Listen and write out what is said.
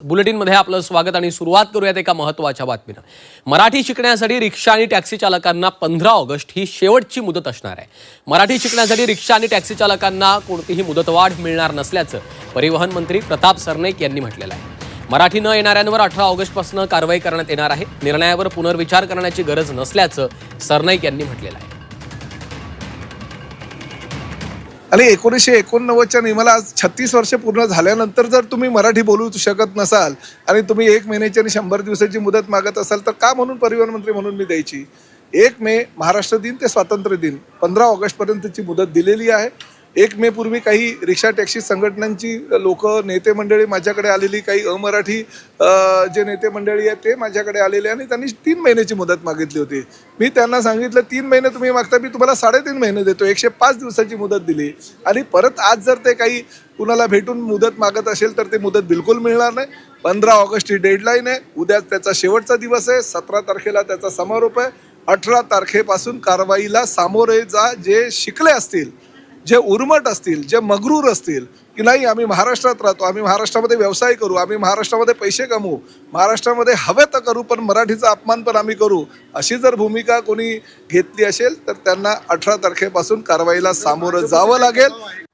बुलेटिनमध्ये आपलं स्वागत आणि सुरुवात करूयात एका महत्त्वाच्या बातमीनं। मराठी शिकण्यासाठी रिक्षा आणि टॅक्सी चालकांना 15 ऑगस्ट ही शेवटची मुदत असणार आहे। मराठी शिकण्यासाठी रिक्षा आणि टॅक्सी चालकांना कोणतीही मुदतवाढ मिळणार नसल्याचं परिवहन मंत्री प्रताप सरनाईक यांनी म्हटलेलं आहे। मराठी न येणाऱ्यांवर 18 ऑगस्टपासून कारवाई करण्यात येणार आहे। निर्णयावर पुनर्विचार करण्याची गरज नसल्याचं सरनाईक यांनी म्हटलेलं आहे। आणि 1989च्या नियमाला आज 36 वर्ष पूर्ण झाल्यानंतर जर तुम्ही मराठी बोलू शकत नसाल आणि तुम्ही 1 महिन्याची आणि 100 दिवसाची मुदत मागत असाल तर का म्हणून परिवहन मंत्री म्हणून मी द्यायची। 1 मे महाराष्ट्र दिन ते स्वातंत्र्य दिन 15 ऑगस्टपर्यंतची मुदत दिलेली आहे। 1 मे पूर्वी काही रिक्षा टॅक्सी संघटनांची लोक नेते मंडळी माझ्याकडे आलेली, काही अमराठी जे नेते मंडळी आहेत ते माझ्याकडे आलेले आणि त्यांनी 3 महिन्याची मुदत मागितली होती। मी त्यांना सांगितलं 3 महिने तुम्ही मागता, मी तुम्हाला 3.5 महिने देतो, 105 दिवसाची मुदत दिली। आणि परत आज जर ते काही कुणाला भेटून मुदत मागत असेल तर ते मुदत बिलकुल मिळणार नाही। 15 ऑगस्ट ही डेडलाईन आहे, उद्या त्याचा शेवटचा दिवस आहे, 17 तारखेला त्याचा समारोप आहे। 18 तारखेपासून कारवाईला सामोरे जा। जे शिकले असतील, जे उर्मट असतील, जे मगरूर असतील की नाही आम्ही महाराष्ट्रात राहतो, आम्ही महाराष्ट्रामध्ये व्यवसाय करू, आम्ही महाराष्ट्रामध्ये पैसे कमवू, महाराष्ट्रामध्ये हवे तर करू पण मराठीचा अपमान पण आम्ही करू, अशी जर भूमिका कोणी घेतली असेल तर त्यांना 18 तारखेपासून कारवाईला सामोरं जावं लागेल।